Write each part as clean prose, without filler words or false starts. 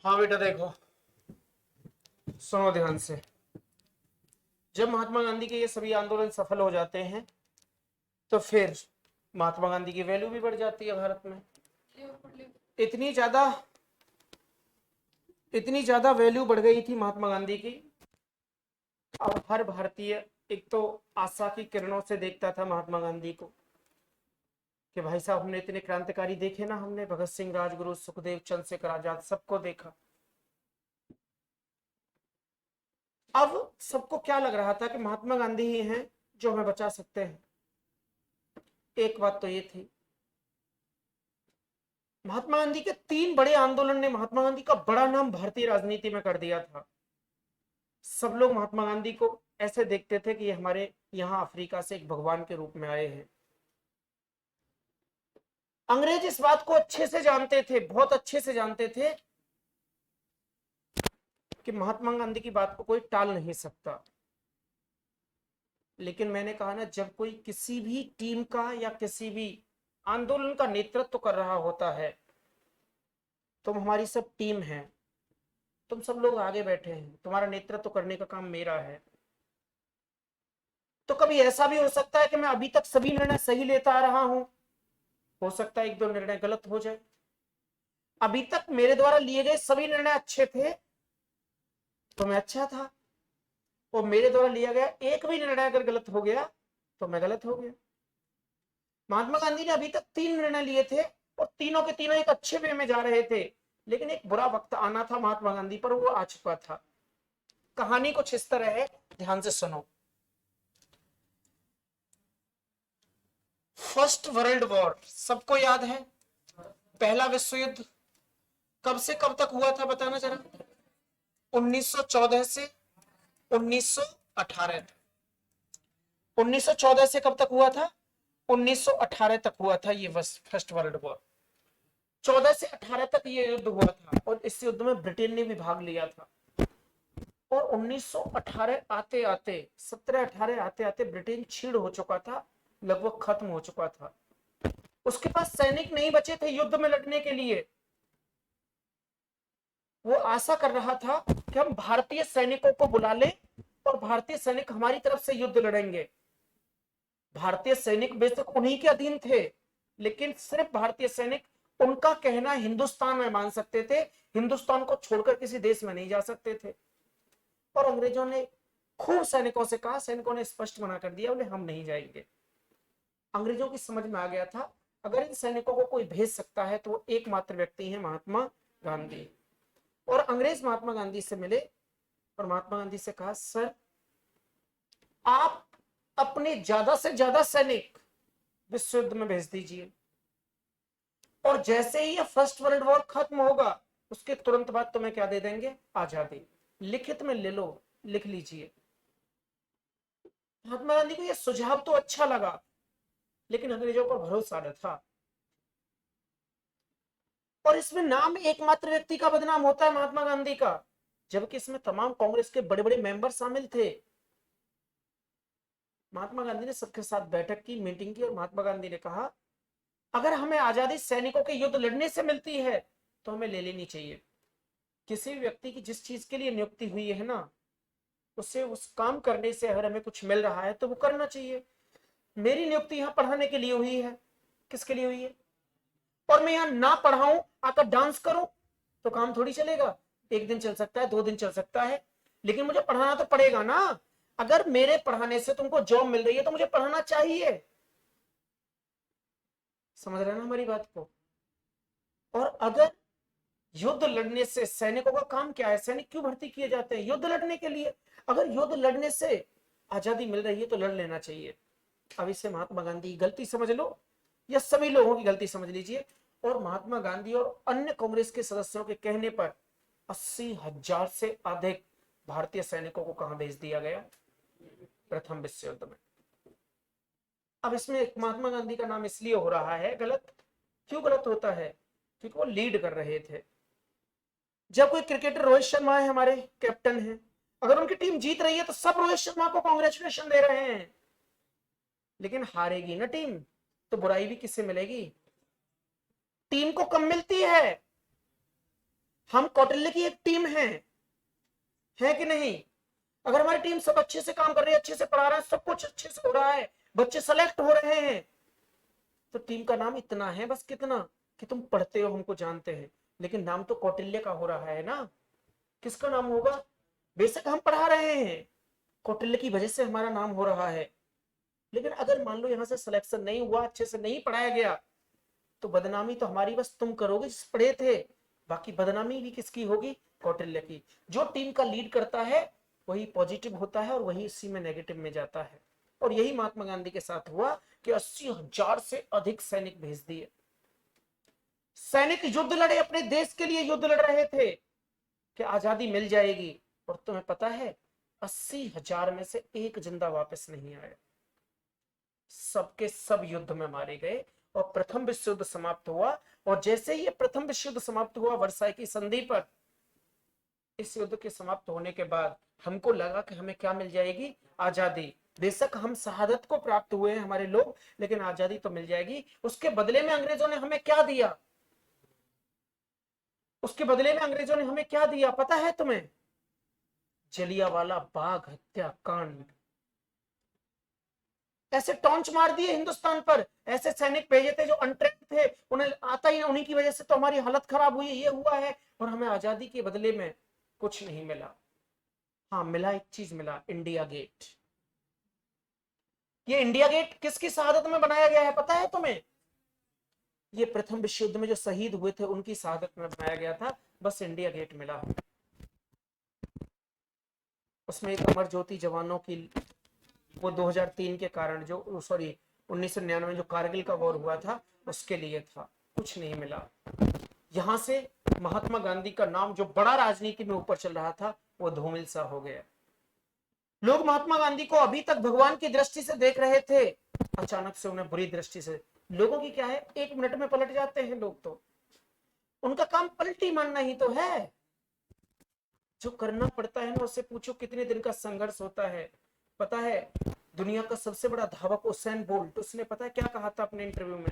हाँ बेटा देखो, सुनो ध्यान से। जब महात्मा गांधी के ये सभी आंदोलन सफल हो जाते हैं तो फिर महात्मा गांधी की वैल्यू भी बढ़ जाती है भारत में। इतनी ज्यादा इतनी ज्यादा वैल्यू बढ़ गई थी महात्मा गांधी की। अब हर भारतीय एक तो आशा की किरणों से देखता था महात्मा गांधी को कि भाई साहब हमने इतने क्रांतिकारी देखे ना, हमने भगत सिंह, राजगुरु, सुखदेव, चंद्रशेखर आजाद सबको देखा। अब सबको क्या लग रहा था कि महात्मा गांधी ही हैं जो हमें बचा सकते हैं। एक बात तो ये थी, महात्मा गांधी के 3 बड़े आंदोलन ने महात्मा गांधी का बड़ा नाम भारतीय राजनीति में कर दिया था। सब लोग महात्मा गांधी को ऐसे देखते थे कि ये हमारे यहाँ अफ्रीका से एक भगवान के रूप में आए हैं। अंग्रेज इस बात को अच्छे से जानते थे, बहुत अच्छे से जानते थे कि महात्मा गांधी की बात को कोई टाल नहीं सकता। लेकिन मैंने कहा ना, जब कोई किसी भी टीम का या किसी भी आंदोलन का नेतृत्व कर रहा होता है, तुम हमारी सब टीम है, तुम सब लोग आगे बैठे हैं, तुम्हारा नेतृत्व करने का काम मेरा है। तो कभी ऐसा भी हो सकता है कि मैं अभी तक सभी निर्णय सही लेता आ रहा हूं, हो सकता है 1-2 निर्णय गलत हो जाए। अभी तक मेरे द्वारा लिए गए सभी निर्णय अच्छे थे तो मैं अच्छा था, और मेरे द्वारा लिया गया एक भी निर्णय अगर गलत हो गया तो मैं गलत हो गया। महात्मा गांधी ने अभी तक 3 निर्णय लिए थे और तीनों के तीनों एक अच्छे वे में जा रहे थे, लेकिन एक बुरा वक्त आना था महात्मा गांधी पर, वो आ चुका था। कहानी कुछ इस तरह है, ध्यान से सुनो। फर्स्ट वर्ल्ड वॉर सबको याद है, पहला विश्व युद्ध कब से कब तक हुआ था बताना जरा। 1914 से 1918 तक। 1914 से कब तक हुआ था? 1918 तक हुआ था ये फर्स्ट वर्ल्ड वॉर। 14 से 18 तक ये युद्ध हुआ था और इस युद्ध में ब्रिटेन ने भी भाग लिया था। और 1918 आते आते 17-18 आते आते ब्रिटेन छीड़ हो चुका था, लगभग खत्म हो चुका था। उसके पास सैनिक नहीं बचे थे युद्ध में लड़ने के लिए। वो आशा कर रहा था कि हम भारतीय सैनिकों को बुला लें और भारतीय सैनिक हमारी तरफ से युद्ध लड़ेंगे। भारतीय सैनिक बेशक उन्हीं के अधीन थे, लेकिन सिर्फ भारतीय सैनिक उनका कहना हिंदुस्तान में मान सकते थे, हिंदुस्तान को छोड़कर किसी देश में नहीं जा सकते थे। और अंग्रेजों ने खूब सैनिकों से कहा, सैनिकों ने स्पष्ट मना कर दिया, बोले हम नहीं जाएंगे। अंग्रेजों की समझ में आ गया था अगर इन सैनिकों को कोई भेज सकता है तो वो एकमात्र व्यक्ति है महात्मा गांधी। और अंग्रेज महात्मा गांधी से मिले और महात्मा गांधी से कहा, सर आप अपने ज्यादा से ज्यादा सैनिक विश्व युद्ध में भेज दीजिए, और जैसे ही ये फर्स्ट वर्ल्ड वॉर खत्म होगा उसके तुरंत बाद तुम्हें क्या दे देंगे? आजादी। लिखित में ले लो, लिख लीजिए। महात्मा गांधी को यह सुझाव तो अच्छा लगा, लेकिन अंग्रेजों पर भरोसा न था। और इसमें नाम एकमात्र व्यक्ति का बदनाम होता है महात्मा गांधी का, जबकि इसमें तमाम कांग्रेस के बड़े बड़े मेंबर शामिल थे। महात्मा गांधी ने सबके साथ बैठक की, मीटिंग की, और महात्मा गांधी ने कहा अगर हमें आजादी सैनिकों के युद्ध लड़ने से मिलती है तो हमें ले लेनी चाहिए। किसी भी व्यक्ति की जिस चीज के लिए नियुक्ति हुई है ना, उससे उस काम करने से अगर हमें कुछ मिल रहा है तो वो करना चाहिए। मेरी नियुक्ति यहाँ पढ़ाने के लिए हुई है, किसके लिए हुई है? और मैं यहाँ ना पढ़ाऊं, आकर डांस करूं तो काम थोड़ी चलेगा। एक दिन चल सकता है, 2 दिन चल सकता है, लेकिन मुझे पढ़ाना तो पड़ेगा ना। अगर मेरे पढ़ाने से तुमको जॉब मिल रही है तो मुझे पढ़ाना चाहिए। समझ रहे ना हमारी बात को? और अगर युद्ध लड़ने से, सैनिकों का काम क्या है, सैनिक क्यों भर्ती किए जाते हैं? युद्ध लड़ने के लिए। अगर युद्ध लड़ने से आजादी मिल रही है तो लड़ लेना चाहिए। अब इसे महात्मा गांधी की गलती समझ लो या सभी लोगों की गलती समझ लीजिए। और महात्मा गांधी और अन्य कांग्रेस के सदस्यों के कहने पर 80,000 से अधिक भारतीय सैनिकों को कहां भेज दिया गया? प्रथम विश्व युद्ध में। अब इसमें महात्मा गांधी का नाम इसलिए हो रहा है गलत। क्यों गलत होता है? क्योंकि वो लीड कर रहे थे। जब कोई क्रिकेटर, रोहित शर्मा है हमारे कैप्टन है, अगर उनकी टीम जीत रही है तो सब रोहित शर्मा को कांग्रेचुलेशन दे रहे हैं, लेकिन हारेगी ना टीम तो बुराई भी किससे मिलेगी? टीम को कम मिलती है। हम कौटिल्य की एक टीम है कि नहीं? अगर हमारी टीम सब अच्छे से काम कर रही है, अच्छे से पढ़ा रहा है, सब कुछ अच्छे से हो रहा है, बच्चे सेलेक्ट हो रहे हैं, तो टीम का नाम इतना है बस, कितना कि तुम पढ़ते हो, हमको जानते हैं, लेकिन नाम तो कौटिल्य का हो रहा है ना। किसका नाम होगा? बेशक हम पढ़ा रहे हैं, कौटिल्य की वजह से हमारा नाम हो रहा है, लेकिन अगर मान लो यहां से सिलेक्शन नहीं हुआ, अच्छे से नहीं पढ़ाया गया, तो बदनामी तो हमारी बस तुम करोगे जिस पढ़े थे, बाकी बदनामी भी किसकी होगी? कौटिल्य की। जो टीम का लीड करता है वही पॉजिटिव होता है और वही इसी में नेगेटिव में जाता है। और यही महात्मा गांधी के साथ हुआ कि 80,000 से अधिक सैनिक भेज दिए। सैनिक युद्ध लड़े, अपने देश के लिए युद्ध लड़ रहे थे कि आजादी मिल जाएगी। और तुम्हें पता है 80,000 में से एक जिंदा वापस नहीं आया, सबके सब युद्ध में मारे गए और प्रथम विश्व युद्ध समाप्त हुआ। और जैसे ही प्रथम विश्व युद्ध समाप्त हुआ वर्साई की संधि पर, इस युद्ध के समाप्त होने के बाद हमको लगा कि हमें क्या मिल जाएगी? आजादी। बेशक हम शहादत को प्राप्त हुए हैं हमारे लोग, लेकिन आजादी तो मिल जाएगी। उसके बदले में अंग्रेजों ने हमें क्या दिया? उसके बदले में अंग्रेजों ने हमें क्या दिया पता है तुम्हें? जलियांवाला बाग हत्याकांड। ऐसे टॉन्च मार दिए हिंदुस्तान पर, ऐसे सैनिक भेजे थे जो अनट्रेंड थे, उन्हें आता ही, उन्हीं की वजह से तो हमारी हालत खराब हुई, ये हुआ है। और हमें आजादी के बदले में कुछ नहीं मिला। हाँ मिला, एक चीज मिला, इंडिया गेट। ये इंडिया गेट किसकी शहादत में बनाया गया है पता है तुम्हें? ये प्रथम विश्व युद्ध में जो शहीद हुए थे उनकी शहादत में बनाया गया था, बस इंडिया गेट मिला। उसमें एक अमर ज्योति जवानों की, वो 2003 के कारण, जो सॉरी 1999 जो कारगिल का वॉर हुआ था उसके लिए था, कुछ नहीं मिला। यहां से महात्मा गांधी का नाम जो बड़ा राजनीति में ऊपर चल रहा था वो धूमिल सा हो गया। लोग महात्मा गांधी को अभी तक भगवान की दृष्टि से देख रहे थे, अचानक से उन्हें बुरी दृष्टि से। लोगों की क्या है, एक मिनट में पलट जाते हैं लोग, तो उनका काम पलटी मारना ही तो है। जो करना पड़ता है ना, उससे पूछो कितने दिन का संघर्ष होता है। पता है दुनिया का सबसे बड़ा धावक उसेन बोल्ट, उसने पता है क्या कहा था अपने इंटरव्यू में?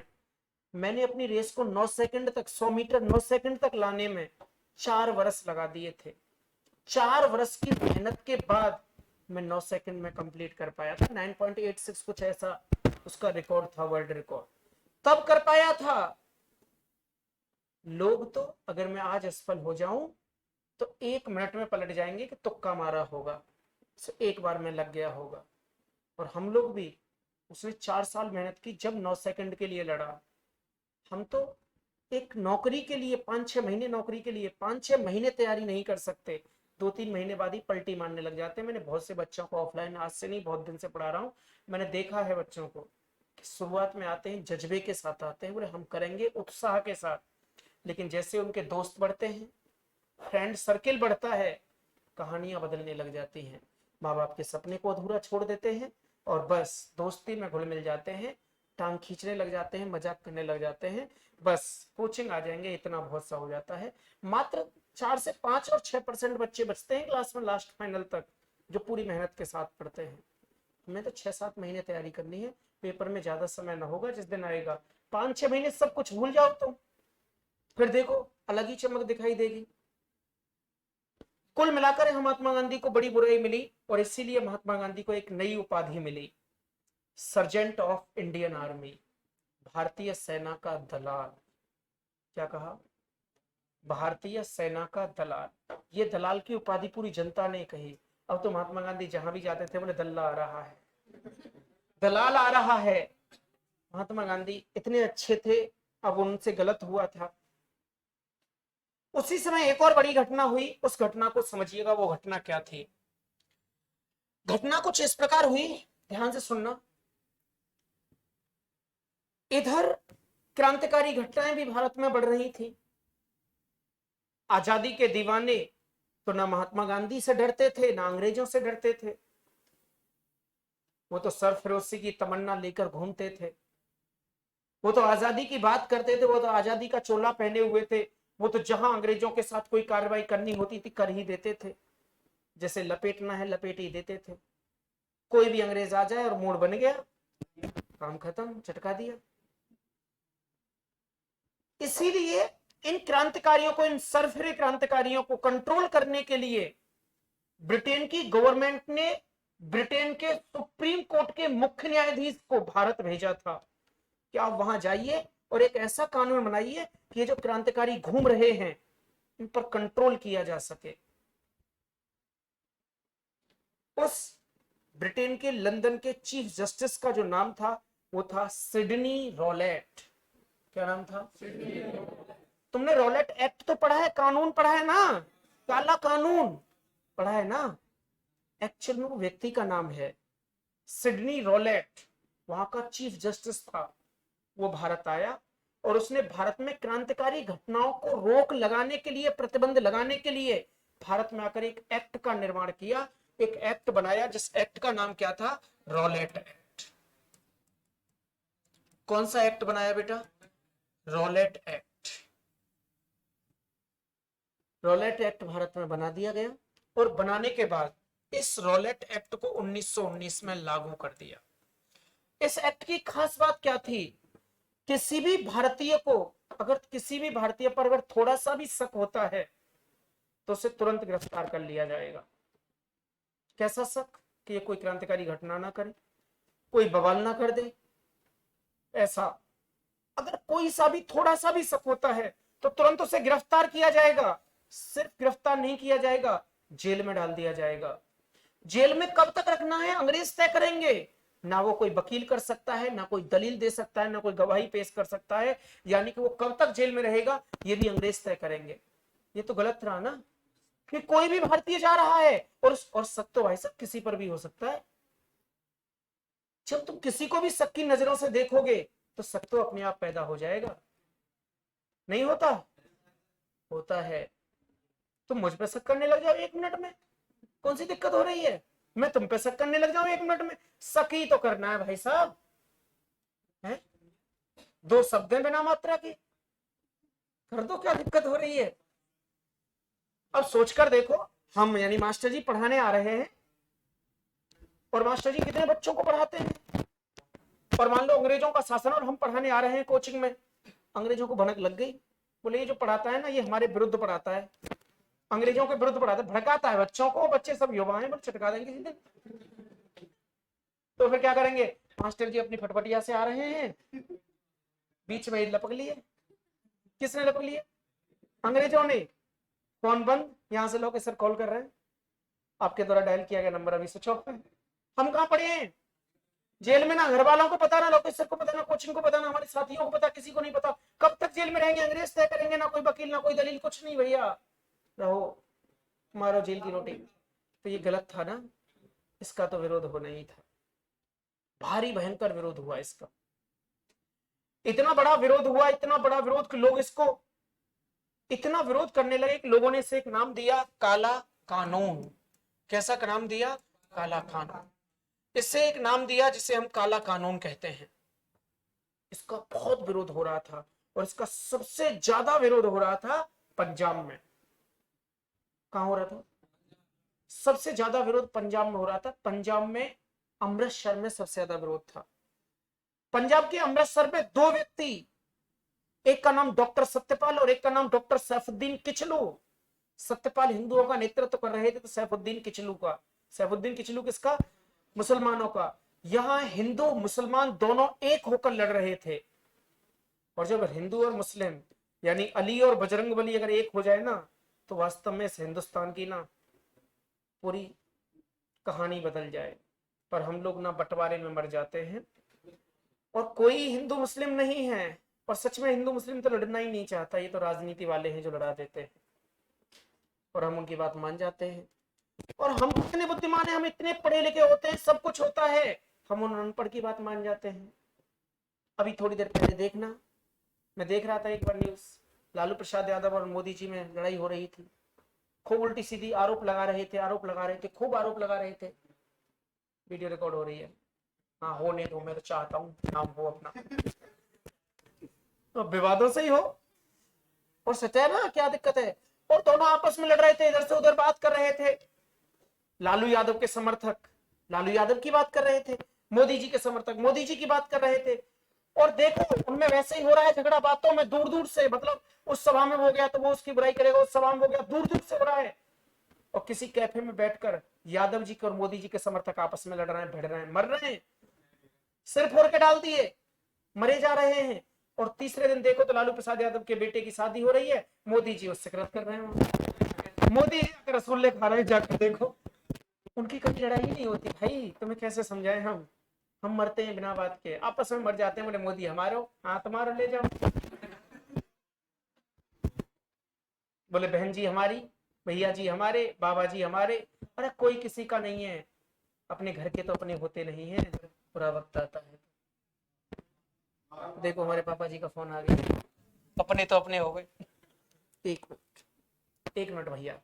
मैंने अपनी रेस को 9 सेकंड तक, 100 मीटर 9 सेकंड तक लाने में 4 वर्ष लगा दिए थे। 4 वर्ष की मेहनत के बाद मैं 9 सेकंड में कंप्लीट कर पाया था। 9.86 कुछ ऐसा उसका रिकॉर्ड था, वर्ल्ड रिकॉर्ड, तब कर पाया था। लोग तो अगर मैं आज असफल हो जाऊं तो 1 मिनट में पलट जाएंगे कि तुक्का मारा होगा, एक बार में लग गया होगा। और हम लोग भी, उसने 4 साल मेहनत की, जब 9 सेकंड के लिए लड़ा। हम तो एक नौकरी के लिए 5-6 महीने, नौकरी के लिए 5-6 महीने तैयारी नहीं कर सकते, 2-3 महीने बाद ही पलटी मारने लग जाते हैं। मैंने बहुत से बच्चों को ऑफलाइन, आज से नहीं बहुत दिन से पढ़ा रहा हूँ, मैंने देखा है बच्चों को कि शुरुआत में आते हैं जज्बे के साथ आते हैं, बोले हम करेंगे उत्साह के साथ, लेकिन जैसे उनके दोस्त बढ़ते हैं, फ्रेंड सर्किल बढ़ता है, कहानियां बदलने लग जाती हैं। माँ बाप के सपने को अधूरा छोड़ देते हैं और बस दोस्ती में घुल मिल जाते हैं, टांग खींचने लग जाते हैं, मजाक करने लग जाते हैं, बस कोचिंग आ जाएंगे, इतना बहुत सा हो जाता है। मात्र 4 से 5 और 6% बच्चे बचते हैं क्लास में लास्ट फाइनल तक, जो पूरी मेहनत के साथ पढ़ते हैं। हमें तो 6-7 महीने तैयारी करनी है, पेपर में ज्यादा समय ना होगा, जिस दिन आएगा 5-6 महीने सब कुछ भूल जाओ तुम, फिर देखो अलग ही चमक दिखाई देगी। कुल मिलाकर महात्मा गांधी को बड़ी बुराई मिली और इसीलिए महात्मा गांधी को एक नई उपाधि मिली, सर्जेंट ऑफ इंडियन आर्मी, भारतीय सेना का दलाल। क्या कहा? भारतीय सेना का दलाल। ये दलाल की उपाधि पूरी जनता ने कही। अब तो महात्मा गांधी जहां भी जाते थे बोले दल्ला आ रहा है, दलाल आ रहा है। महात्मा गांधी इतने अच्छे थे, अब उनसे गलत हुआ था। उसी समय एक और बड़ी घटना हुई, उस घटना को समझिएगा, वो घटना क्या थी। घटना कुछ इस प्रकार हुई, ध्यान से सुनना। इधर क्रांतिकारी घटनाएं भी भारत में बढ़ रही थी। आजादी के दीवाने तो ना महात्मा गांधी से डरते थे, ना अंग्रेजों से डरते थे। वो तो सरफरोशी की तमन्ना लेकर घूमते थे, वो तो आजादी की बात करते थे, वो तो आजादी का चोला पहने हुए थे। वो तो जहां अंग्रेजों के साथ कोई कार्रवाई करनी होती थी कर ही देते थे, जैसे लपेटना है लपेट ही देते थे। कोई भी अंग्रेज आ जाए और मूड बन गया, काम खत्म, झटका दिया। इसीलिए इन क्रांतिकारियों को, इन सरफिरे क्रांतिकारियों को कंट्रोल करने के लिए ब्रिटेन की गवर्नमेंट ने ब्रिटेन के सुप्रीम कोर्ट के मुख्य न्यायाधीश को भारत भेजा था कि आप वहां जाइए और एक ऐसा कानून बनाइए कि ये जो क्रांतिकारी घूम रहे हैं इन पर कंट्रोल किया जा सके। उस ब्रिटेन के लंदन के चीफ जस्टिस का जो नाम था वो था सिडनी रॉलेट। क्या नाम था? तुमने रॉलेट एक्ट तो पढ़ा है, कानून पढ़ा है ना, काला कानून पढ़ा है ना। एक्चुअल में वो व्यक्ति का नाम है सिडनी रॉलेट, वहां का चीफ जस्टिस था। वो भारत आया और उसने भारत में क्रांतिकारी घटनाओं को रोक लगाने के लिए, प्रतिबंध लगाने के लिए भारत में आकर एक एक्ट का निर्माण किया, एक एक्ट बनाया जिस एक्ट का नाम क्या था? Rowlatt act. कौन सा एक्ट बनाया बेटा? Rowlatt act. Rowlatt act Bharat में बना दिया गया और बनाने के बाद इस रॉलेट एक्ट को 1919 में लागू कर दिया। इस एक्ट की खास बात क्या थी? किसी भी भारतीय को, अगर किसी भी भारतीय पर अगर थोड़ा सा भी शक होता है तो उसे तुरंत गिरफ्तार कर लिया जाएगा। कैसा शक? कि ये कोई क्रांतिकारी घटना ना करे, कोई बवाल ना कर दे, ऐसा अगर कोई सा भी थोड़ा सा भी शक होता है तो तुरंत उसे गिरफ्तार किया जाएगा। सिर्फ गिरफ्तार नहीं किया जाएगा, जेल में डाल दिया जाएगा। जेल में कब तक रखना है अंग्रेज तय करेंगे, ना वो कोई वकील कर सकता है, ना कोई दलील दे सकता है, ना कोई गवाही पेश कर सकता है। यानी कि वो कब तक जेल में रहेगा ये भी अंग्रेज तय करेंगे। ये तो गलत रहा ना कि कोई भी भारतीय जा रहा है और शक तो भाई साहब किसी पर भी हो सकता है। जब तुम किसी को भी शक की नजरों से देखोगे तो शक तो अपने आप पैदा हो जाएगा। नहीं होता? होता है। तुम मुझ पे शक करने लग जाओ 1 मिनट में, कौन सी दिक्कत हो रही है? मैं तुम पे शक करने लग जाऊं 1 मिनट में, शक ही तो करना है भाई साहब, है? 2 शब्द हैं बिना मात्रा की, कर दो, क्या दिक्कत हो रही है? अब सोचकर देखो, हम यानी मास्टर जी पढ़ाने आ रहे हैं और मास्टर जी कितने बच्चों को पढ़ाते हैं, और मान लो अंग्रेजों का शासन और हम पढ़ाने आ रहे हैं कोचिंग में। अंग्रेजों को भनक लग गई, बोले ये जो पढ़ाता है ना ये हमारे विरुद्ध पढ़ाता है, अंग्रेजों के विरुद्ध पढ़ाता है, भड़काता है बच्चों को, बच्चे सब युवा हैं, चटका देंगे सीधे। तो फिर क्या करेंगे? मास्टर जी अपनी फटफटिया से आ रहे हैं, बीच में लपक लिए। किसने लपक लिए? अंग्रेजों ने। फोन बंद, यहां से लोग सर कॉल कर रहे हैं, आपके द्वारा डायल किया गया नंबर अभी स्विच ऑफ है। हम कहां पढ़े हैं? जेल में। ना घर वालों को पता, ना लोकेसर को पता, ना कोचिंग को पता, ना हमारे साथियों को पता, किसी को नहीं पता। कब तक जेल में रहेंगे? अंग्रेज तय करेंगे, ना कोई वकील, ना कोई दलील, कुछ नहीं भैया, रहो, मारो जेल की रोटी। तो ये गलत था ना, इसका तो विरोध होना ही था। भारी भयंकर विरोध हुआ इसका, इतना बड़ा विरोध हुआ, इतना बड़ा विरोध कि लोग इसको इतना विरोध करने लगे कि लोगों ने इसे एक नाम दिया, काला कानून। कैसा नाम दिया? काला कानून। इससे एक नाम दिया जिसे हम काला कानून कहते हैं। इसका बहुत विरोध हो रहा था और इसका सबसे ज्यादा विरोध हो रहा था पंजाब में। कहां हो रहा था? सबसे ज्यादा विरोध पंजाब में हो रहा था। पंजाब में अमृतसर में सबसे ज्यादा विरोध था। पंजाब के अमृतसर में 2 व्यक्ति, एक का नाम डॉक्टर सत्यपाल और एक का नाम डॉक्टर सैफुद्दीन किचलू। सत्यपाल हिंदुओं का नेतृत्व कर रहे थे तो सैफुद्दीन किचलू का। सैफुद्दीन किचलू किसका? मुसलमानों का। यहां हिंदू मुसलमान दोनों एक होकर लड़ रहे थे। और जब हिंदू और मुस्लिम यानी अली और बजरंगबली अगर एक हो जाए ना तो वास्तव में इस हिंदुस्तान की ना पूरी कहानी बदल जाए। पर हम लोग ना बंटवारे में मर जाते हैं और कोई हिंदू मुस्लिम नहीं है। और सच में हिंदू मुस्लिम तो लड़ना ही नहीं चाहता, ये तो राजनीति वाले हैं जो लड़ा देते हैं और हम उनकी बात मान जाते हैं। और हम इतने बुद्धिमान हैं, हम इतने पढ़े लिखे होते हैं, सब कुछ होता है, हम उन अनपढ़ की बात मान जाते हैं। अभी थोड़ी देर पहले देखना, मैं देख रहा था एक बार न्यूज, लालू प्रसाद यादव और मोदी जी में लड़ाई हो रही थी। खूब उल्टी सीधी आरोप लगा रहे थे, खूब आरोप लगा रहे थे। वीडियो रिकॉर्ड हो रही है। हाँ होने दो, मैं तो चाहता हूँ नाम हो अपना, तो विवादों से ही हो और सच है ना, क्या दिक्कत है? और दोनों आपस में लड़ रहे थे, इधर से उधर बात कर रहे थे। लालू यादव के समर्थक लालू यादव की बात कर रहे थे, मोदी जी के समर्थक मोदी जी की बात कर रहे थे। और देखो उनमें वैसे ही हो रहा है झगड़ा, बातों में दूर दूर से, मतलब उस सभा में हो गया तो वो उसकी बुराई करेगा, उस सभा में हो गया, दूर दूर से हो रहा है। और किसी कैफे में बैठकर यादव जी के और मोदी जी के समर्थक आपस में लड़ रहे हैं, भिड़ रहे हैं, मर रहे हैं, सिर फोड़ के डाल दिए, मरे जा रहे हैं। और तीसरे दिन देखो तो लालू प्रसाद यादव के बेटे की शादी हो रही है, मोदी जी उससे कृत कर रहे हैं, मोदी जी जाकर रसगुल्ले खा रहे हैं, जाकर देखो। उनकी कभी लड़ाई ही नहीं होती भाई, तुम्हें कैसे समझाएं हम मरते हैं बिना बात के, आपस में मर जाते हैं, बोले मोदी हमारे हो, हाँ तुम्हारा ले जाओ, बोले बहन जी हमारी, भैया जी हमारे, बाबा जी हमारे। अरे कोई किसी का नहीं है, अपने घर के तो अपने होते नहीं है, बुरा वक्त आता है। देखो हमारे पापा जी का फोन आ गया, अपने तो अपने हो गए। एक मिनट, एक मिनट भैया।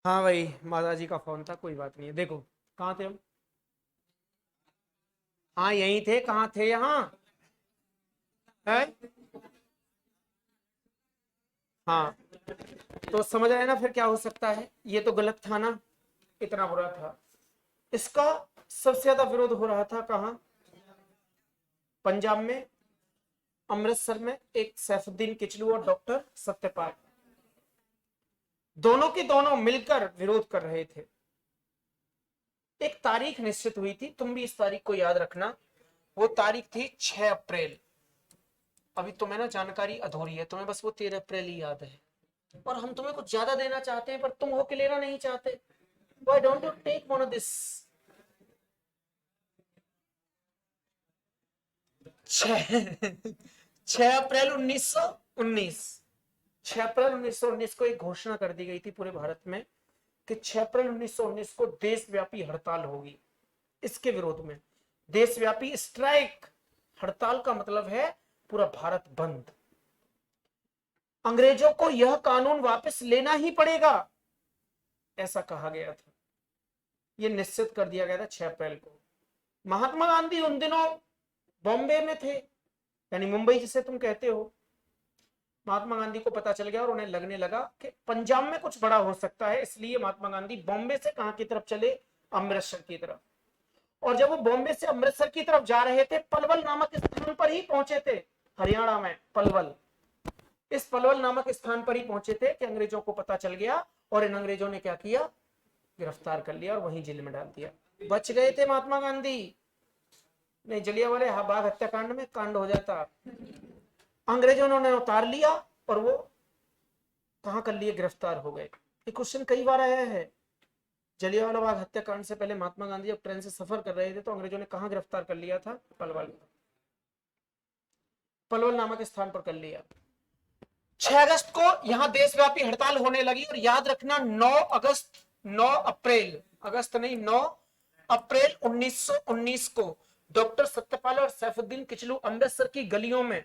हाँ भाई, माता जी का फोन था, कोई बात नहीं है। देखो कहाँ थे हम? हाँ यहीं थे, कहाँ थे यहाँ है? हाँ, तो समझ रहे हैं ना फिर क्या हो सकता है, ये तो गलत था ना, इतना बुरा था। इसका सबसे ज्यादा विरोध हो रहा था कहाँ? पंजाब में, अमृतसर में, एक सैफुद्दीन किचलू और डॉक्टर सत्यपाल, दोनों के दोनों मिलकर विरोध कर रहे थे। एक तारीख निश्चित हुई थी, तुम भी इस तारीख को याद रखना, वो तारीख थी 6 अप्रैल। अभी तुम्हें ना जानकारी अधूरी है, तुम्हें बस वो 13 अप्रैल ही याद है, और हम तुम्हें कुछ ज्यादा देना चाहते हैं पर तुम होके लेना नहीं चाहते। Why don't you take one of this? 6 अप्रैल 1919, 6 अप्रैल 1919 को एक घोषणा कर दी गई थी पूरे भारत में कि 6 अप्रैल 1919 को देशव्यापी हड़ताल होगी, इसके विरोध में देशव्यापी स्ट्राइक। हड़ताल का मतलब है पूरा भारत बंद। अंग्रेजों को यह कानून वापस लेना ही पड़ेगा, ऐसा कहा गया था, यह निश्चित कर दिया गया था 6 अप्रैल को। महात्मा गांधी उन दिनों बॉम्बे में थे, यानी मुंबई जिसे तुम कहते हो। महात्मा गांधी को पता चल गया और उन्हें लगने लगा कि पंजाब में कुछ बड़ा हो सकता है, इसलिए महात्मा गांधी बॉम्बे से कहां की तरफ चले? अमृतसर की तरफ। और जब वो बॉम्बे से अमृतसर की तरफ जा रहे थे, पलवल नामक स्थान पर ही पहुंचे थे, हरियाणा में पलवल। इस पलवल नामक स्थान पर ही पहुंचे थे कि अंग्रेजों को पता चल गया, और इन अंग्रेजों ने क्या किया? गिरफ्तार कर लिया और वहीं जेल में डाल दिया। बच गए थे महात्मा गांधी, नहीं जलियांवाले बाग हत्याकांड में कांड हो जाता। अंग्रेजों ने उतार लिया और वो कहां कर लिए? गिरफ्तार हो गए। ये क्वेश्चन कई बार आया है। जलियांवाला बाग हत्याकांड से पहले महात्मा गांधी जब ट्रेन से सफर कर रहे थे तो अंग्रेजों ने कहां गिरफ्तार कर लिया था? पलवल, पलवल नामक स्थान पर कर लिया। 6 अगस्त को यहां देशव्यापी हड़ताल होने लगी, और याद रखना 9 अगस्त, 9 अप्रैल, अगस्त नहीं 9 अप्रैल 1919 को डॉक्टर सत्यपाल और सैफुद्दीन किचलू अमृतसर की गलियों में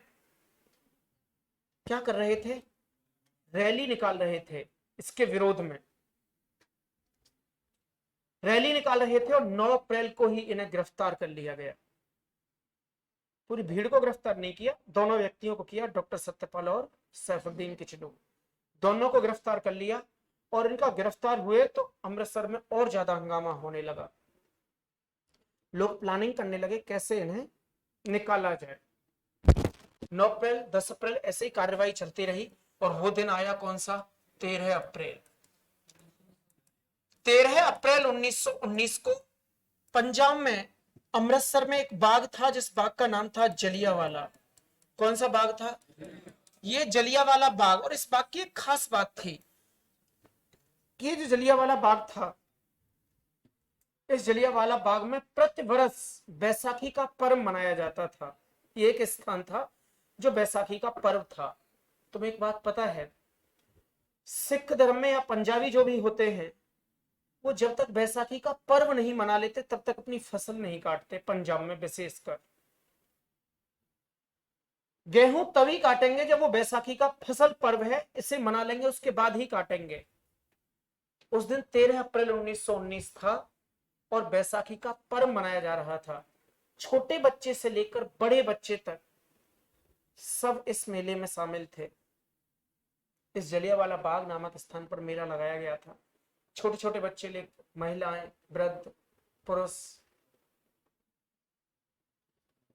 क्या कर रहे थे? रैली निकाल रहे थे, इसके विरोध में रैली निकाल रहे थे, और 9 अप्रैल को ही इन्हें गिरफ्तार कर लिया गया। पूरी भीड़ को गिरफ्तार नहीं किया, दोनों व्यक्तियों को किया, डॉक्टर सत्यपाल और सैफुद्दीन किचलू, दोनों को गिरफ्तार कर लिया। और इनका गिरफ्तार हुए तो अमृतसर में और ज्यादा हंगामा होने लगा। लोग प्लानिंग करने लगे कैसे इन्हें निकाला जाए। 9 अप्रैल 10 अप्रैल ऐसे ही कार्रवाई चलती रही। और वो दिन आया कौन सा? 13 अप्रैल। 13 अप्रैल 1919 को पंजाब में अमृतसर में एक बाग था, जिस बाग का नाम था जलियांवाला। कौन सा बाग था? ये जलियांवाला बाग। और इस बाग की एक खास बात थी कि ये जो जलियांवाला बाग था, इस जलियांवाला बाग में प्रति वर्ष बैसाखी का पर्व मनाया जाता था। ये एक स्थान था जो बैसाखी का पर्व था। तुम्हें एक बात पता है, सिख धर्म में या पंजाबी जो भी होते हैं, वो जब तक बैसाखी का पर्व नहीं मना लेते तब तक अपनी फसल नहीं काटते। पंजाब में विशेषकर गेहूं तभी काटेंगे जब वो बैसाखी का फसल पर्व है, इसे मना लेंगे, उसके बाद ही काटेंगे। उस दिन 13 अप्रैल 1919 था और बैसाखी का पर्व मनाया जा रहा था। छोटे बच्चे से लेकर बड़े बच्चे तक सब इस मेले में शामिल थे। इस जलियांवाला बाग नामक स्थान पर मेला लगाया गया था। छोटे छोटे बच्चे ले, महिलाएं, वृद्ध, पुरुष,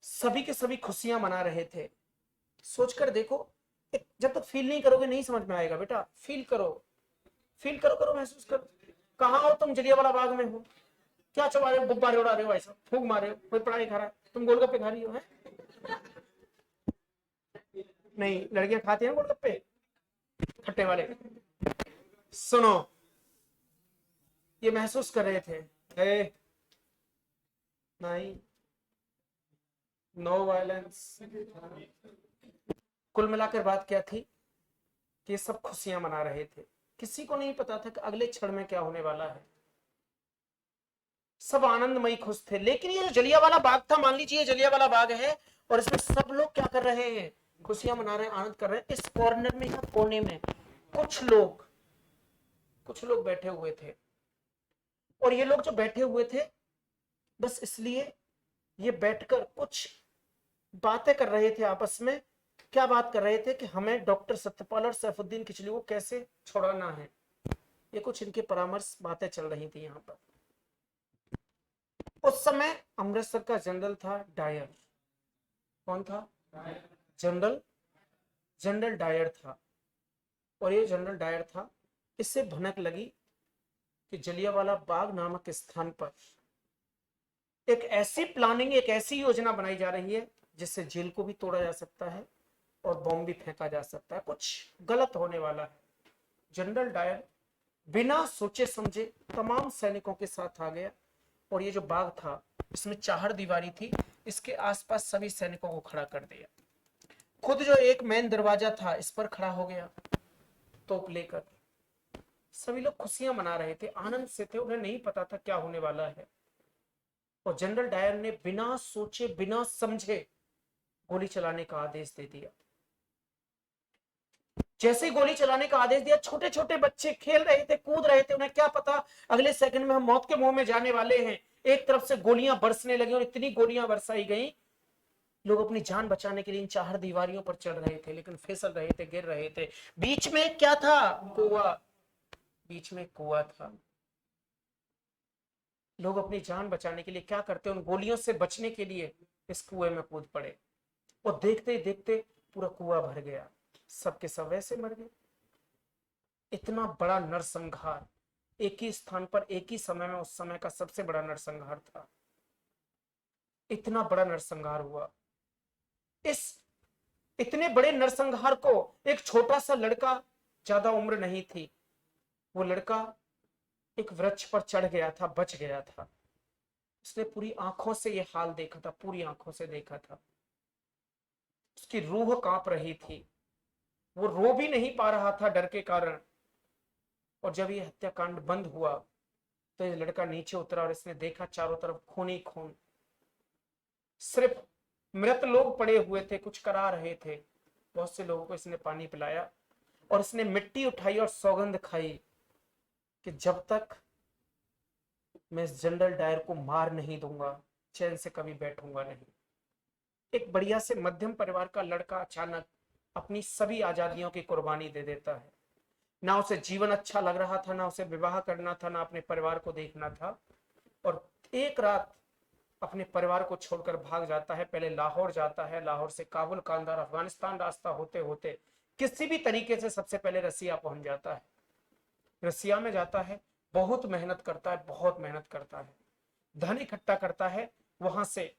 सभी के सभी खुशियां मना रहे थे। सोचकर देखो, जब तक फील नहीं करोगे नहीं समझ में आएगा बेटा। फील करो, फील करो, करो, महसूस करो। कहाँ हो तुम? जलियांवाला बाग में हो। क्या चबा रहे हो? गुब्बारे उड़ा रहे हो, भाई साहब फूंक मारे हो, कोई पढ़ाई खा रहा है, तुम गोलगप्पे खा रही हो? है नहीं, लड़कियां खाती हैं गोलगप्पे खट्टे वाले। सुनो, ये महसूस कर रहे थे, नहीं, नो वायलेंस। कुल मिलाकर बात क्या थी कि सब खुशियां मना रहे थे। किसी को नहीं पता था कि अगले क्षण में क्या होने वाला है। सब आनंदमयी खुश थे। लेकिन ये जो जलियांवाला बाग था, मान लीजिए जलियांवाला बाग है और इसमें सब लोग क्या कर रहे हैं? खुशियां मना रहे हैं, आनंद कर रहे हैं। इस कॉर्नर में या कोने में कुछ लोग बैठे हुए थे। और ये लोग जो बैठे हुए थे, बस इसलिए ये बैठकर कुछ बातें कर रहे थे आपस में। क्या बात कर रहे थे? कि हमें डॉक्टर सत्यपाल और सैफुद्दीन किचलू को कैसे छुड़ाना है। ये कुछ इनके परामर्श बातें चल रही थी यहाँ पर। उस समय अमृतसर का जनरल था डायर। कौन था? जनरल जनरल डायर था। और ये जनरल डायर था, इससे भनक लगी कि जलियांवाला बाग नामक स्थान पर एक ऐसी प्लानिंग, एक ऐसी योजना बनाई जा रही है जिससे जेल को भी तोड़ा जा सकता है और बॉम्ब भी फेंका जा सकता है। कुछ गलत होने वाला है। जनरल डायर बिना सोचे समझे तमाम सैनिकों के साथ आ गया। और ये जो बाग था, इसमें चार दीवारी थी, इसके आसपास सभी सैनिकों को खड़ा कर दिया। खुद जो एक मेन दरवाजा था, इस पर खड़ा हो गया तोप लेकर। सभी लोग खुशियां मना रहे थे, आनंद से थे, उन्हें नहीं पता था क्या होने वाला है। और जनरल डायर ने बिना सोचे बिना समझे गोली चलाने का आदेश दे दिया। जैसे ही गोली चलाने का आदेश दिया, छोटे छोटे बच्चे खेल रहे थे, कूद रहे थे, उन्हें क्या पता अगले सेकंड में हम मौत के मुंह में जाने वाले हैं। एक तरफ से गोलियां बरसने लगी और इतनी गोलियां बरसाई गई, लोग अपनी जान बचाने के लिए इन चार दीवारियों पर चढ़ रहे थे, लेकिन फिसल रहे थे, गिर रहे थे। बीच में क्या था? कुआं। बीच में कुआं था। लोग अपनी जान बचाने के लिए क्या करते, उन गोलियों से बचने के लिए इस कुएं में कूद पड़े। और देखते ही देखते पूरा कुआं भर गया, सबके सब वैसे मर गए। इतना बड़ा नरसंहार एक ही स्थान पर एक ही समय में, उस समय का सबसे बड़ा नरसंहार था। इतना बड़ा नरसंहार हुआ। इस इतने बड़े नरसंहार को एक छोटा सा लड़का, ज्यादा उम्र नहीं थी, वो लड़का एक वृक्ष पर चढ़ गया था, बच गया था। उसने पूरी आंखों से ये हाल देखा था, पूरी आंखों से देखा था। उसकी रूह कांप रही थी, वो रो भी नहीं पा रहा था डर के कारण। और जब ये हत्याकांड बंद हुआ तो ये लड़का नीचे उतरा और इसने देखा चारों तरफ खून ही खून। सिर्फ मृत लोग पड़े हुए थे, कुछ करा रहे थे। बहुत से लोगों को इसने पानी पिलाया और इसने मिट्टी उठाई और सौगंध खाई कि जब तक मैं इस जनरल डायर को मार नहीं दूंगा, चैन से कभी बैठूंगा नहीं। एक बढ़िया से मध्यम परिवार का लड़का अचानक अपनी सभी आजादियों की कुर्बानी दे देता है। ना उसे जीवन अच्छा लग रहा था, ना उसे विवाह करना था, ना अपने परिवार को देखना था, और एक रात अपने परिवार को छोड़कर भाग जाता है। पहले लाहौर जाता है, लाहौर से काबुल, कांधार, अफगानिस्तान रास्ता होते होते किसी भी तरीके से सबसे पहले रसिया पहुंच जाता है। रसिया में जाता है, बहुत मेहनत करता है, बहुत मेहनत करता है, धन इकट्ठा करता है। वहां से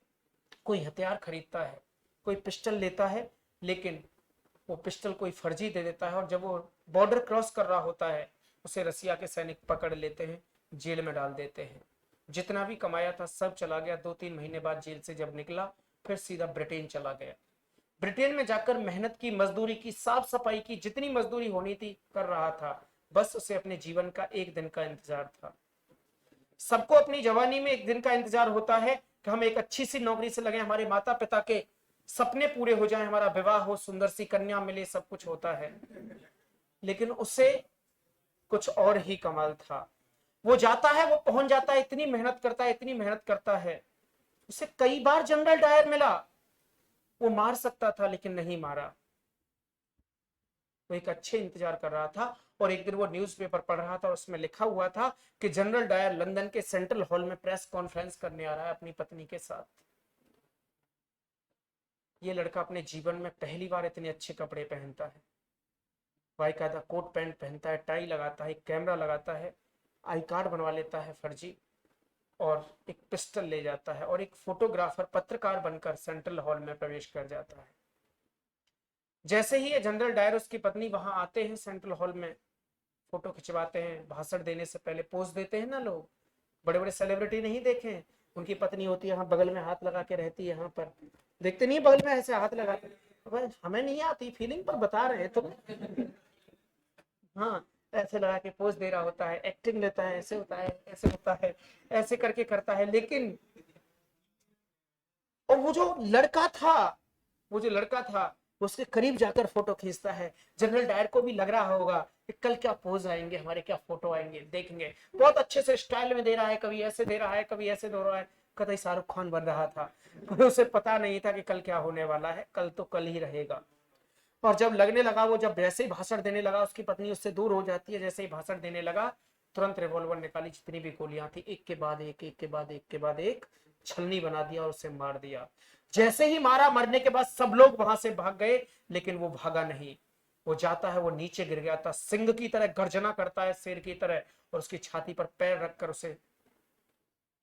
कोई हथियार खरीदता है, कोई पिस्टल लेता है, लेकिन वो पिस्टल कोई फर्जी दे देता है, और जब वो बॉर्डर क्रॉस कर रहा होता है उसे रसिया के सैनिक पकड़ लेते हैं, जेल में डाल देते हैं। जितना भी कमाया था सब चला गया। 2-3 महीने बाद जेल से जब निकला, फिर सीधा ब्रिटेन चला गया। ब्रिटेन में जाकर मेहनत की, मजदूरी की, साफ सफाई की, जितनी मजदूरी होनी थी कर रहा था। बस उसे अपने जीवन का एक दिन का इंतजार था। सबको अपनी जवानी में एक दिन का इंतजार होता है कि हम एक अच्छी सी नौकरी से लगे, हमारे माता पिता के सपने पूरे हो जाएं, हमारा विवाह हो, सुंदर सी कन्या मिले, सब कुछ होता है। लेकिन उसे कुछ और ही कमाल था। वो जाता है, वो पहुंच जाता है, इतनी मेहनत करता है, इतनी मेहनत करता है। उसे कई बार जनरल डायर मिला, वो मार सकता था लेकिन नहीं मारा। वो एक अच्छे इंतजार कर रहा था, और एक दिन वो न्यूज़पेपर पढ़ रहा था, उसमें लिखा हुआ था कि जनरल डायर लंदन के सेंट्रल हॉल में प्रेस कॉन्फ्रेंस करने आ रहा है अपनी पत्नी के साथ। ये लड़का अपने जीवन में पहली बार इतने अच्छे कपड़े पहनता है, बाकायदा कोट पैंट पहनता है, टाई लगाता है, कैमरा लगाता है, आई कार्ड बनवा लेता है फर्जी, और एक पिस्टल ले जाता है, और एक फोटोग्राफर, पत्रकार बनकर सेंट्रल हॉल में प्रवेश कर जाता है। जैसे ही ये जनरल डायर, उसकी पत्नी वहां आते हैं सेंट्रल हॉल में, फोटो खिंचवाते हैं। भाषण देने से पहले पोज देते हैं ना लोग, बड़े बड़े सेलिब्रिटी नहीं देखे, उनकी पत्नी होती है यहाँ बगल में हाथ लगा के रहती है, यहाँ पर देखते नहीं, बगल में ऐसे हाथ लगाते। हमें नहीं आती फीलिंग, पर बता रहे हैं तो। हाँ, ऐसे लगा के पोज दे रहा होता है, एक्टिंग लेता है, ऐसे होता है, ऐसे होता है, ऐसे करके करता है। लेकिन और वो जो लड़का था उसके करीब जाकर फोटो खींचता है। जनरल डायर को भी लग रहा होगा कि कल क्या पोज आएंगे हमारे, क्या फोटो आएंगे, देखेंगे। बहुत अच्छे से स्टाइल में दे रहा है, कभी ऐसे दे रहा है, कभी ऐसे दे रहा है, कतई शाहरुख खान बन रहा था। उसे पता नहीं था कि कल क्या होने वाला है, कल तो कल ही रहेगा। और जब लगने लगा, वो जब वैसे ही भाषण देने लगा, उसकी पत्नी उससे दूर हो जाती है। जैसे ही भाषण देने लगा, तुरंत रिवॉल्वर निकाली, जितनी भी गोलियां थी, एक के बाद एक, एक के बाद एक के बाद एक, छलनी बना दिया और उसे मार दिया। जैसे ही मारा, मरने के बाद सब लोग वहां से भाग गए, लेकिन वो भागा नहीं। वो जाता है, वो नीचे गिर गया था, सिंह की तरह गर्जना करता है, शेर की तरह, और उसकी छाती पर पैर रखकर उसे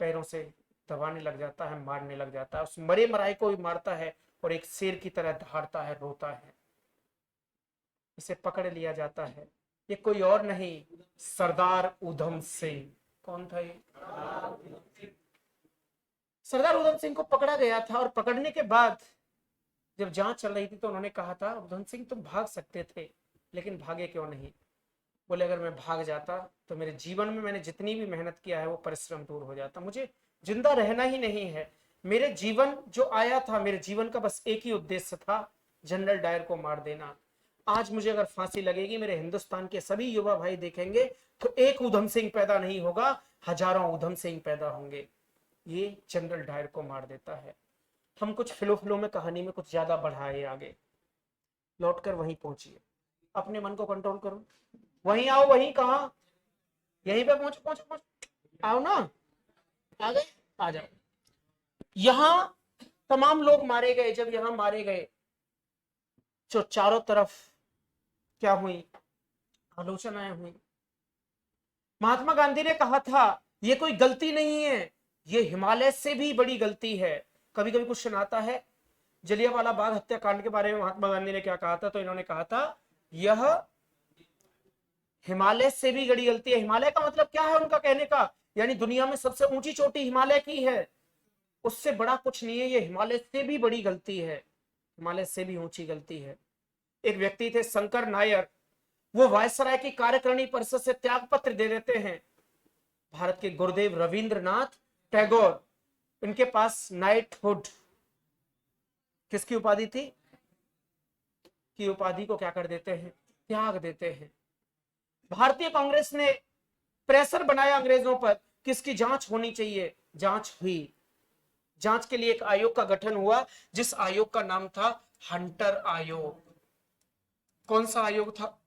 पैरों से दबाने लग जाता है, मारने लग जाता है। उस मरे मराए को भी मारता है, और एक शेर की तरह दहाड़ता है, रोता है। इसे पकड़ लिया जाता है। ये कोई और नहीं, सरदार उधम सिंह। कौन था ये? सरदार उधम सिंह को पकड़ा गया था, और पकड़ने के बाद जब जांच चल रही थी तो उन्होंने कहा था, उधम सिंह तुम भाग सकते थे, लेकिन भागे क्यों नहीं? बोले, अगर मैं भाग जाता तो मेरे जीवन में मैंने जितनी भी मेहनत किया है वो परिश्रम दूर हो जाता, मुझे जिंदा रहना ही नहीं है। मेरे जीवन जो आया था, मेरे जीवन का बस एक ही उद्देश्य था, जनरल डायर को मार देना। आज मुझे अगर फांसी लगेगी, मेरे हिंदुस्तान के सभी युवा भाई देखेंगे तो एक उधम सिंह पैदा नहीं होगा, हजारों उधम सिंह पैदा होंगे। ये जनरल डायर को मार देता है। हम कुछ फ्लो फ्लो में, कहानी में कुछ ज्यादा बढ़ाए आगे, लौटकर वहीं पहुंचिए। अपने मन को कंट्रोल करो। वहीं आओ, वहीं कहा, यहीं पे पहुंचो, पहुंचो, पहुंचो, आओ ना, आ गए, आ जाओ। यहां तमाम लोग मारे गए। जब यहां मारे गए, जो चारों तरफ क्या हुई, आलोचनाएं हुई। महात्मा गांधी ने कहा था, ये कोई गलती नहीं है, ये हिमालय से भी बड़ी गलती है। कभी कभी क्वेश्चन आता है, जलियांवाला बाग हत्याकांड के बारे में महात्मा गांधी ने क्या कहा था? तो इन्होंने कहा था, यह हिमालय से भी बड़ी गलती है। हिमालय का मतलब क्या है उनका कहने का? यानी दुनिया में सबसे ऊंची चोटी हिमालय की है, उससे बड़ा कुछ नहीं है, ये हिमालय से भी बड़ी गलती है, हिमालय से भी ऊंची गलती है। एक व्यक्ति थे शंकर नायर, वो वायसराय की कार्यकारिणी परिषद से त्याग पत्र दे देते हैं। भारत के गुरुदेव रविंद्रनाथ टैगोर, इनके पास नाइटहुड, किसकी उपाधि थी, की उपाधि को क्या कर देते हैं, त्याग देते हैं। भारतीय कांग्रेस ने प्रेशर बनाया अंग्रेजों पर कि इसकी जांच होनी चाहिए, जांच हुई। जांच के लिए एक आयोग का गठन हुआ, जिस आयोग का नाम था हंटर आयोग। कौन सा आयोग था?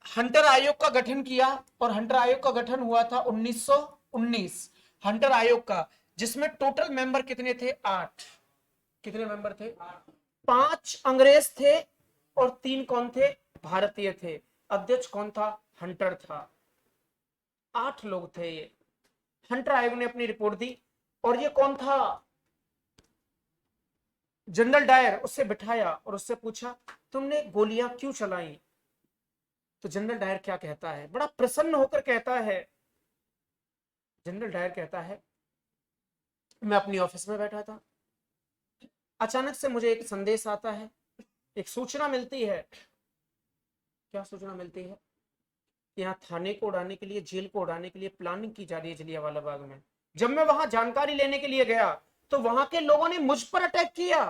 हंटर आयोग का गठन किया, और हंटर आयोग का गठन हुआ था 1919। हंटर आयोग का, जिसमें टोटल मेंबर कितने थे? 8। कितने मेंबर थे? 5 अंग्रेज थे और 3 कौन थे? भारतीय थे। अध्यक्ष कौन था? हंटर था। 8 लोग थे ये। हंटर आयोग ने अपनी रिपोर्ट दी, और ये कौन था? General Dyer. उससे बिठाया और उससे पूछा, तुमने गोलियां क्यों चलाई? तो जनरल डायर क्या कहता है? बड़ा प्रसन्न होकर कहता है, जनरल डायर कहता है, मैं अपनी ऑफिस में बैठा था, अचानक से मुझे एक संदेश आता है, एक सूचना मिलती है। क्या सूचना मिलती है? यहाँ थाने को उड़ाने के लिए, जेल को उड़ाने के लिए प्लानिंग की जा रही है जलियांवाला बाग में। जब मैं वहां जानकारी लेने के लिए गया, तो वहां के लोगों ने मुझ पर अटैक किया,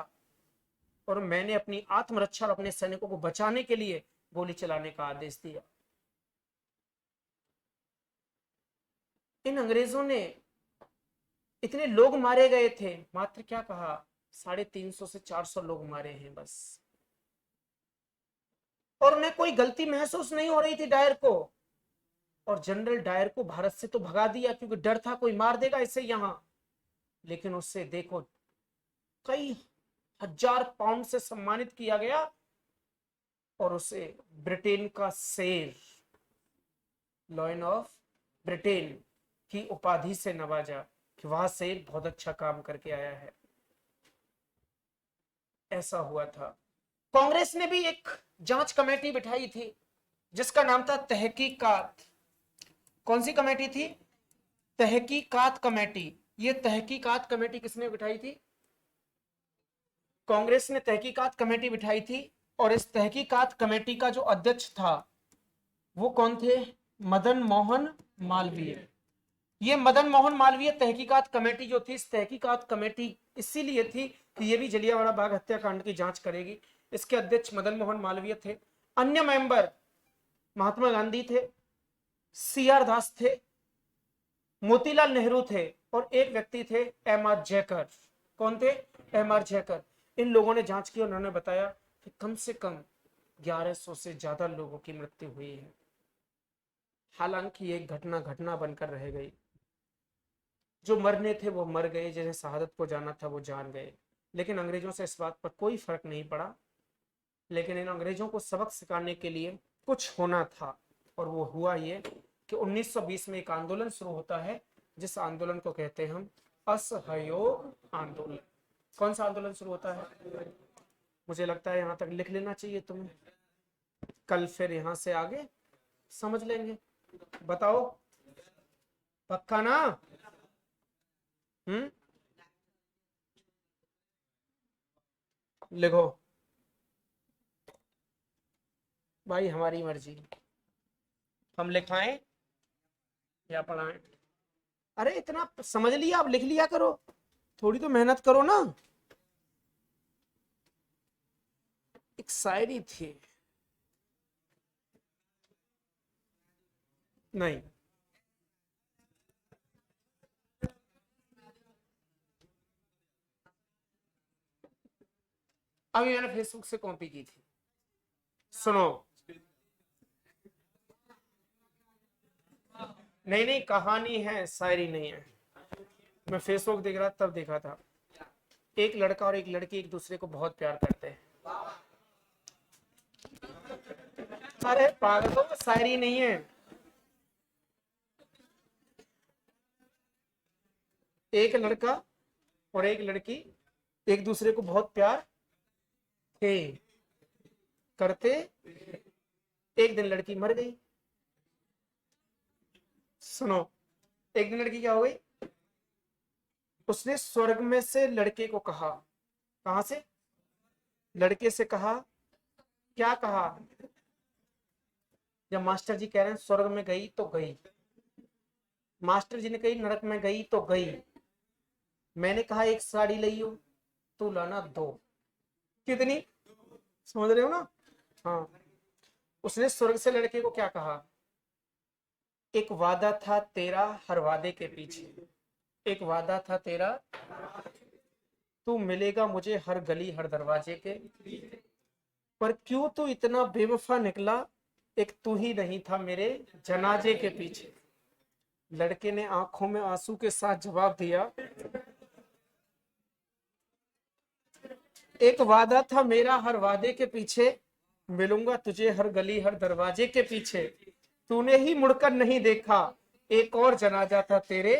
और मैंने अपनी आत्मरक्षा और अपने सैनिकों को बचाने के लिए गोली चलाने का आदेश दिया। इन अंग्रेजों ने, इतने लोग मारे गए थे, मात्र क्या कहा, 350 से 400 लोग मारे हैं बस। और उन्हें कोई गलती महसूस नहीं हो रही थी डायर को। और जनरल डायर को भारत से तो भगा दिया, क्योंकि डर था कोई मार देगा इसे यहां। लेकिन उससे देखो, कई हजार पाउंड से सम्मानित किया गया, और उसे ब्रिटेन का शेर, लॉयन ऑफ ब्रिटेन की उपाधि से नवाजा, कि वह शेर बहुत अच्छा काम करके आया है। ऐसा हुआ था। कांग्रेस ने भी एक जांच कमेटी बिठाई थी, जिसका नाम था तहकीकात। कौन सी कमेटी थी? तहकीकात कमेटी। ये तहकीकात कमेटी किसने बिठाई थी? कांग्रेस ने तहकीकात कमेटी बिठाई थी। और इस तहकीकात कमेटी का जो अध्यक्ष था, वो कौन थे? मदन मोहन मालवीय। ये मदन मोहन मालवीय तहकीकात कमेटी जो थी, इस तहकीकात कमेटी इसीलिए थी कि ये भी जलियांवाला बाग हत्याकांड की जांच करेगी। इसके अध्यक्ष मदन मोहन मालवीय थे। अन्य मेंबर महात्मा गांधी थे, सीआर दास थे, मोतीलाल नेहरू थे, और एक व्यक्ति थे एम.आर. जयकर। कौन थे? एम.आर. जयकर। इन लोगों ने जांच की और उन्होंने बताया कि कम से कम 1100 से ज्यादा लोगों की मृत्यु हुई है। हालांकि एक घटना बनकर रह गई। जो मरने थे वो मर गए, जिन्हें शहादत को जाना था वो जान गए। लेकिन अंग्रेजों से इस बात पर कोई फर्क नहीं पड़ा। लेकिन इन अंग्रेजों को सबक सिखाने के लिए कुछ होना था, और वो हुआ ये कि 1920 में एक आंदोलन शुरू होता है, जिस आंदोलन को कहते हैं हम असहयोग आंदोलन। कौन सा आंदोलन शुरू होता है? मुझे लगता है यहां तक लिख लेना चाहिए तुम्हें, कल फिर यहां से आगे समझ लेंगे। बताओ, पक्का ना? लिखो भाई, हमारी मर्जी, हम लिखाएं या पढ़ाएं। अरे इतना समझ लिया, अब लिख लिया करो, थोड़ी तो मेहनत करो ना। एक शायरी थी, नहीं, अभी मैंने फेसबुक से कॉपी की थी, सुनो। नहीं नहीं, कहानी है, शायरी नहीं है। मैं फेसबुक देख रहा तब देखा था। एक लड़का और एक लड़की एक दूसरे को बहुत प्यार करते हैं। अरे पागलों, शायरी नहीं है। एक लड़का और एक लड़की एक दूसरे को बहुत प्यार थे, करते। एक दिन लड़की मर गई। सुनो, एक दिन लड़की क्या हो गई? उसने स्वर्ग में से लड़के को कहा। कहां से? लड़के से कहा। क्या कहा? जब मास्टर जी कह रहे हैं स्वर्ग में गई तो गई, मास्टर जी ने कही नरक में गई तो गई, मैंने कहा एक साड़ी ली हो, तू लाना 2। कितनी? समझ रहे हो ना? हाँ। उसने स्वर्ग से लड़के को क्या कहा? एक वादा था तेरा हर वादे के पीछे, एक वादा था तेरा, तू मिलेगा मुझे हर गली हर दरवाजे के, पर क्यों तू इतना बेवफा निकला, एक तू ही नहीं था मेरे जनाजे के पीछे। लड़के ने आंखों में आंसू के साथ जवाब दिया, एक वादा था मेरा हर वादे के पीछे, मिलूंगा तुझे हर गली हर दरवाजे के पीछे, तूने ही मुड़कर नहीं देखा, एक और जनाजा था तेरे